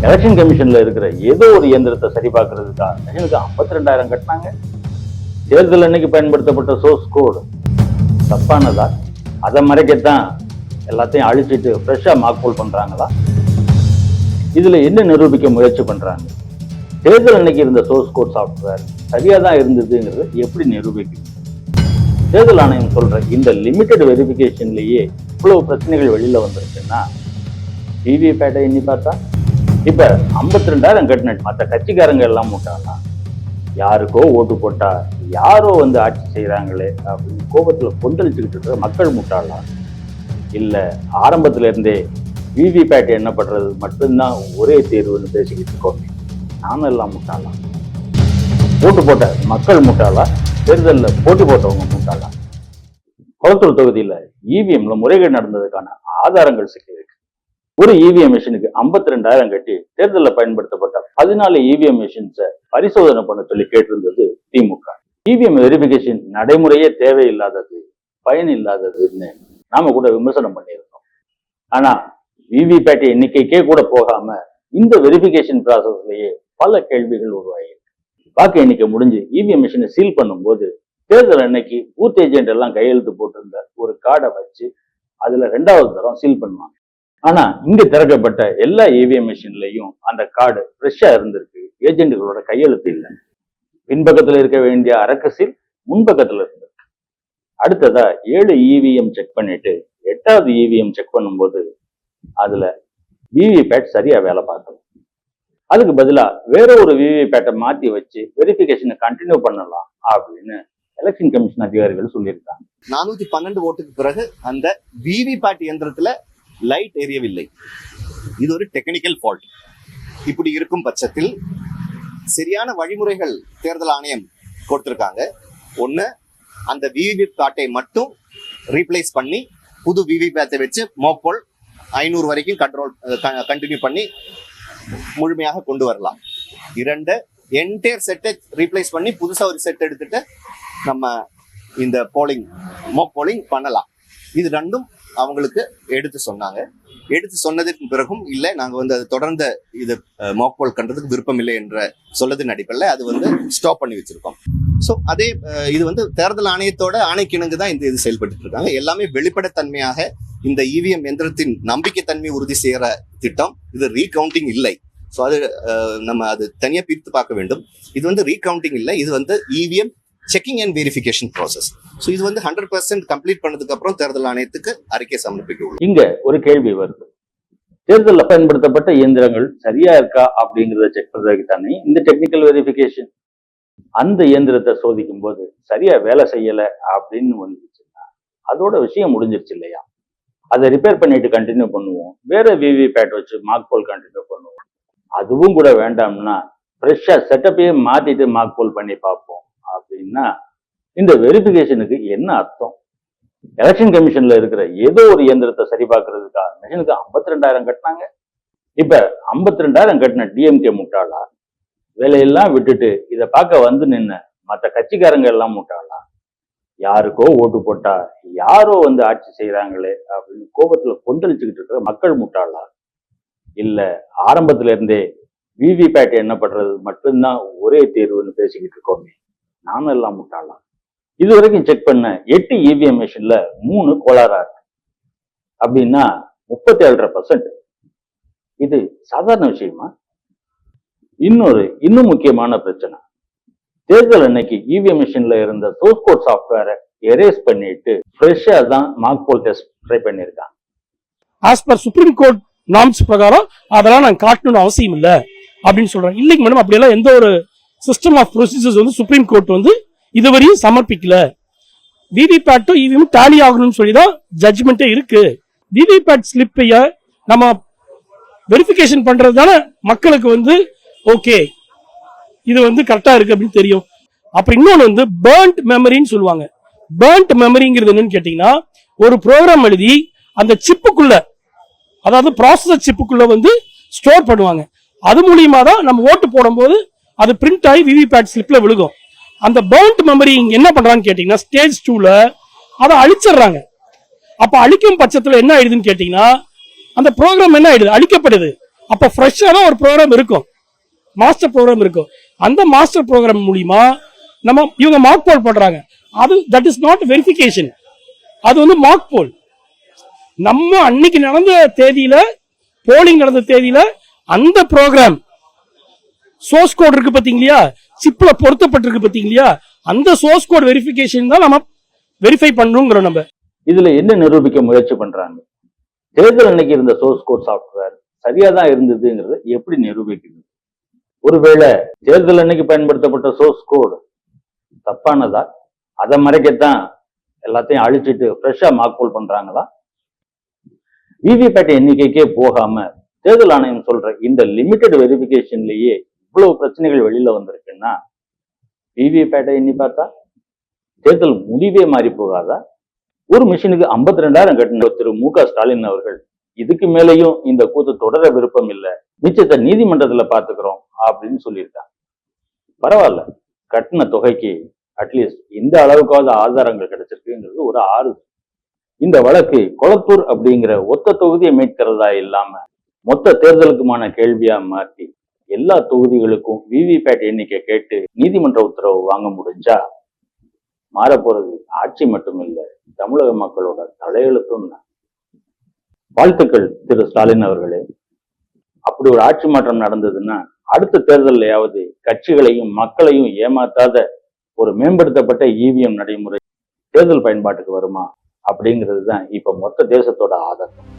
Election கமிஷன்ல இருக்கிற ஏதோ ஒரு இயந்திரத்தை சரி பார்க்கறதுக்காக எனக்கு 52,000 கட்டினாங்க. தேர்தல் அன்னைக்கு பயன்படுத்தப்பட்ட சோர்ஸ் கோடு தப்பானதா? அதை மறைக்கத்தான் எல்லாத்தையும் அழிச்சிட்டு ஃப்ரெஷ்ஷா மார்க்போல் பண்றாங்களா? இதுல என்ன நிரூபிக்க முயற்சி பண்றாங்க? தேர்தல் அன்னைக்கு இருந்த சோர்ஸ் கோட் சாஃப்ட்வேர் சரியா தான் இருந்ததுங்கிறது எப்படி நிரூபிக்கும்? தேர்தல் ஆணையம் சொல்ற இந்த லிமிடெட் வெரிஃபிகேஷன்லயே இவ்வளவு பிரச்சனைகள் வெளியில வந்துருச்சுன்னா விவிபேட்டை எண்ணி பார்த்தா இப்ப 52,000 கட்டின மற்ற கட்சிக்காரங்க எல்லாம் முட்டாளா? யாருக்கோ ஓட்டு போட்டா யாரோ வந்து ஆட்சி செய்யறாங்களே அப்படின்னு கோபத்துல கொந்தளிச்சுக்கிட்டு இருக்கிற மக்கள் முட்டாளா? இல்ல ஆரம்பத்துல இருந்தே விவிபேட்டை என்ன பண்றது மட்டும்தான் ஒரே தேர்வுன்னு பேசிக்கிட்டு இருக்கோம். நானும் எல்லாம் முட்டாளா? ஓட்டு போட்ட மக்கள் முட்டாளா? தேர்தலில் போட்டி போட்டவங்க முட்டாளா? கொளத்தூர் தொகுதியில இவிஎம்ல முறைகேடு நடந்ததுக்கான ஆதாரங்கள் சிக்கியிருக்கு. ஒரு இவிஎம் மிஷினுக்கு 52,000 கட்டி தேர்தலில் பயன்படுத்தப்பட்ட 14 இவிஎம் மிஷின்ஸை பரிசோதனை பண்ண சொல்லி கேட்டிருந்தது திமுக. இவிஎம் வெரிஃபிகேஷன் நடைமுறையே தேவையில்லாதது, பயன் இல்லாததுன்னு நாம கூட விமர்சனம் பண்ணியிருந்தோம். ஆனா விவிபேட்டை எண்ணிக்கைக்கே கூட போகாம இந்த வெரிஃபிகேஷன் ப்ராசஸ்லயே பல கேள்விகள் உருவாயிருக்கு. வாக்கு எண்ணிக்கை முடிஞ்சு இவிஎம் மிஷினை சீல் பண்ணும்போது தேர்தல் அன்னைக்கு பூத் ஏஜென்ட் எல்லாம் கையெழுத்து போட்டிருந்த ஒரு கார்டை வச்சு அதுல 2வது தரம் சீல் பண்ணுவாங்க. ஆனா இங்க திறக்கப்பட்ட எல்லா இவிஎம் மிஷின்லயும் அந்த கார்டு ஃப்ரெஷ்ஷா இருந்திருக்கு. ஏஜென்ட்டுகளோட கையெழுத்து இல்லை. பின்பக்கத்துல இருக்க வேண்டிய அரக்க சீல் முன்பக்கத்துல இருந்திருக்கு. அடுத்ததா 7 இவிஎம் செக் பண்ணிட்டு 8வது இவிஎம் செக் பண்ணும்போது அதுல விவிபேட் சரியா வேலை பார்க்கணும். அதுக்கு பதிலா வேற ஒரு விவிபேட்டை மாத்தி வச்சு வெரிஃபிகேஷனை கண்டினியூ பண்ணலாம் அப்படின்னு எலெக்ஷன் கமிஷன் அதிகாரிகள் சொல்லியிருக்காங்க. 412 ஓட்டுக்கு பிறகு அந்த விவிபேட் இயந்திரத்துல லைட் எரியவில்லை. இது ஒரு டெக்னிக்கல் ஃபால்ட். இப்படி இருக்கும் பட்சத்தில் சரியான வழிமுறைகள் தேர்தல் ஆணையம் கொடுத்திருக்காங்க. ஒண்ணு, அந்த விவிபேட்டை மட்டும் ரீப்ளேஸ் பண்ணி புது விவிபேட்டை வச்சு மோப்போல் 500 வரைக்கும் கண்டினியூ பண்ணி முழுமையாக கொண்டு வரலாம். 2, என்டையர் செட்டை ரீப்ளேஸ் பண்ணி புதுசா ஒரு செட் எடுத்துட்டு நம்ம இந்த மோக் போலிங் பண்ணலாம். இது ரெண்டும் அவங்களுக்கு எடுத்து சொன்னாங்க. எடுத்து சொன்னதுக்கு பிறகும் இல்லை, நாங்க வந்து அது தொடர்ந்து இது மோக் போல் பண்றதுக்கு விருப்பம் இல்லை என்ற சொல்லதின் அடிப்படையில் அது வந்து ஸ்டாப் பண்ணி வச்சிருக்கோம். ஸோ அதே இது வந்து தேர்தல் ஆணையத்தோட ஆணைக்கிணங்கு தான் இது செயல்பட்டு இருக்காங்க. எல்லாமே வெளிப்படைத்தன்மையாக இந்த இவிஎம் எந்திரத்தின் நம்பிக்கைத்தன்மை உறுதி செய்யற திட்டம். இது ரீகவுண்டிங் இல்லை. ஸோ அது நம்ம அது தனியாக பிரித்து பார்க்க வேண்டும். இது வந்து ரீகவுண்டிங் இல்லை, இது வந்து EVM checking and verification process. So இது வந்து 100% கம்ப்ளீட் பண்ணதுக்கு அப்புறம் தேர்தல் ஆணையத்துக்கு அறிக்கை சமர்ப்பிக்க உள்ளது. இங்க ஒரு கேள்வி வருது. தேர்தலில் பயன்படுத்தப்பட்ட இயந்திரங்கள் சரியா இருக்கா அப்படிங்கிறத செக் பண்றதுக்கு தானே இந்த டெக்னிக்கல் வெரிஃபிகேஷன். அந்த இயந்திரத்தை சோதிக்கும் போது சரியா வேலை செய்யல அப்படின்னு வந்துச்சுன்னா அதோட விஷயம் முடிஞ்சிருச்சு இல்லையா? அதை ரிப்பேர் பண்ணிட்டு கண்டினியூ பண்ணுவோம். வேற விவிபேட் வச்சு மார்க் போல் கண்டினியூ பண்ணுவோம். அதுவும் கூட வேண்டாம்னா ஃப்ரெஷ்ஷா செட்டப்பையே மாத்திட்டு மார்க் போல் பண்ணி பார்ப்போம் அப்படின்னா இந்த வெரிஃபிகேஷனுக்கு என்ன அர்த்தம்? எலெக்ஷன் கமிஷன்ல இருக்கிற ஏதோ ஒரு இயந்திரத்தை சரி பார்க்கறதுக்காக மிஷனுக்கு 52,000 கட்டினாங்க. இப்ப 52,000 கட்டின டிஎம்கே முட்டாளா? வேலையெல்லாம் விட்டுட்டு இதை பார்க்க வந்து நின்ன மற்ற கட்சிக்காரங்க எல்லாம் முட்டாளா? யாருக்கோ ஓட்டு போட்டா யாரோ வந்து ஆட்சி செய்யறாங்களே அப்படின்னு கோபத்துல கொந்தளிச்சுக்கிட்டு இருக்கிற மக்கள் முட்டாளா? இல்ல ஆரம்பத்துல இருந்தே விவிபேட் என்ன பண்றது மட்டும்தான் ஒரே தேர்வுன்னு பேசிக்கிட்டு இருக்கோமே, நானும் எல்லாம் முட்டாளா? இது வரைக்கும் செக் பண்ண 8 இவிஎம் மிஷின்ல 3 கோளாறா இருக்கு அப்படின்னா 37%. இது சாதாரண விஷயமா? இன்னும் முக்கியமான பிரச்சனை, தேர்தல் அன்னைக்கு இவிஎம் மிஷின்ல இருந்த சோர்ஸ் கோட் சாஃப்ட்வேரை எரேஸ் பண்ணிட்டு ஃப்ரெஷ்ஷா தான் மார்க் போல் டெஸ்ட் ட்ரை பண்ணியிருக்காங்க. As per supreme court norms பிரகாரம் அதெல்லாம் நான் காட்டணும்னு அவசியம் இல்லை அப்படின்னு சொல்றாங்க. இல்லைங்க மேடம், அப்படியெல்லாம் எந்த ஒரு சிஸ்டம் ஆஃப் ப்ரொசீஜர்ஸ் வந்து சுப்ரீம் கோர்ட் வந்து இதுவரையும் சமர்ப்பிக்கல. விவிபேட்டும் இவிஎம் டேலி ஆகணும்னு சொல்லி தான் ஜட்ஜ்மெண்ட்டே இருக்கு. விவிபேட் ஸ்லிப்பைய நம்ம வெரிஃபிகேஷன் பண்றது தானே மக்களுக்கு வந்து ஓகே இது வந்து கரெக்டா இருக்கு அப்படின்னு தெரியும். அப்புறம் இன்னொன்று வந்து பேர்ன்ட் மெமரின்னு சொல்லுவாங்க. பேர்ன்ட் மெமரிங்கிறது என்னன்னு கேட்டீங்கன்னா, ஒரு ப்ரோக்ராம் எழுதி அந்த சிப்புக்குள்ள, அதாவது ப்ராசஸர் சிப்புக்குள்ள வந்து ஸ்டோர் பண்ணுவாங்க. அது மூலியமா தான் நம்ம ஓட்டு போடும்போது அது பிரிண்ட் ஆகி விவிபேட் ஸ்லிப்ல விழுகும். அந்த பேர்ன்ட் மெமரி என்ன பண்றான்னு கேட்டீங்கன்னா, ஸ்டேஜ் 2ல அதை அழிச்சிடுறாங்க. அப்ப அழிக்கும் பட்சத்துல என்ன ஆயிடுதுன்னு கேட்டீங்கன்னா, அந்த ப்ரோக்ராம் என்ன ஆயிடுது, அழிக்கப்படுது. அப்ப ஃப்ரெஷ்ஷான ஒரு ப்ரோக்ராம் இருக்கும், மாஸ்டர் ப்ரோக்ராம் இருக்கும். அந்த மாஸ்டர் ப்ரோக்ராம் மூலியமா நம்ம இவங்க மார்க் போல் பண்றாங்க. அது தட் இஸ் நாட் வெரிஃபிகேஷன், அது வந்து மார்க் போல். நம்ம அன்னைக்கு நடந்த தேதியில, போலிங் நடந்த தேதியில அந்த ப்ரோக்ராம் சோர்ஸ் கோட் இருக்கு பாத்தீங்களா, சிப்ல பொருத்தப்பட்டிருக்கு பாத்தீங்களா, அந்த சோர்ஸ் கோட் வெரிஃபிகேஷன் தான் நம்ம வெரிஃபை பண்ணணுங்கிறோம். நம்ம இதுல என்ன நிரூபிக்க முயற்சி பண்றாங்க? தேர்தல் அன்னைக்கு இருந்த சோர்ஸ் கோட் சாஃப்ட்வேர் சரியா தான் இருந்ததுங்கிறத எப்படி நிரூபிக்கிறது? ஒருவேளை தேர்தல் அன்னைக்கு பயன்படுத்தப்பட்ட சோர்ஸ் கோட் தப்பானதா, அதை மறைக்கத்தான் எல்லாத்தையும் அழிச்சிட்டு ஃப்ரெஷ்ஷா மார்க் போல் பண்றாங்களா? விவிபேட் எண்ணிக்கைக்கே போகாம தேர்தல் ஆணையம் சொல்ற இந்த லிமிடெட் வெரிஃபிகேஷன்லயே இவ்வளவு பிரச்சனைகள் வெளியில வந்திருக்குன்னா, விவிபேட்டை எண்ணி பார்த்தா தேர்தல் முடிவே மாறி போகாதா? ஒரு மிஷினுக்கு 52,000 கட்டின திரு மு.க. ஸ்டாலின் அவர்கள் இதுக்கு மேலேயும் இந்த கூத்து தொடர விருப்பம் இல்லை, மிச்சத்தை நீதிமன்றத்துல பாத்துக்கிறோம் அப்படின்னு சொல்லியிருக்காங்க. பரவாயில்ல, கட்டின தொகைக்கு அட்லீஸ்ட் இந்த அளவுக்காவது ஆதாரங்கள் கிடைச்சிருக்குங்கிறது ஒரு ஆறுதல். இந்த வழக்கு கொளத்தூர் அப்படிங்கிற ஒத்த தொகுதியை மீட்கிறதா இல்லாம மொத்த தேர்தலுக்குமான கேள்வியா மாற்றி எல்லா தொகுதிகளுக்கும் விவிபேட் எண்ணிக்கை கேட்டு நீதிமன்ற உத்தரவு வாங்க முடிஞ்சா மாறப்போறது ஆட்சி மட்டுமில்லை, தமிழக மக்களோட தலையெழுத்தும் தான். வாழ்த்துக்கள் திரு ஸ்டாலின் அவர்களே. அப்படி ஒரு ஆட்சி மாற்றம் நடந்ததுன்னா அடுத்த தேர்தலையாவது கட்சிகளையும் மக்களையும் ஏமாத்தாத ஒரு மேம்படுத்தப்பட்ட இவிஎம் நடைமுறை தேர்தல் பயன்பாட்டுக்கு வருமா அப்படிங்கிறது தான் இப்ப மொத்த தேசத்தோட ஆதங்கம்.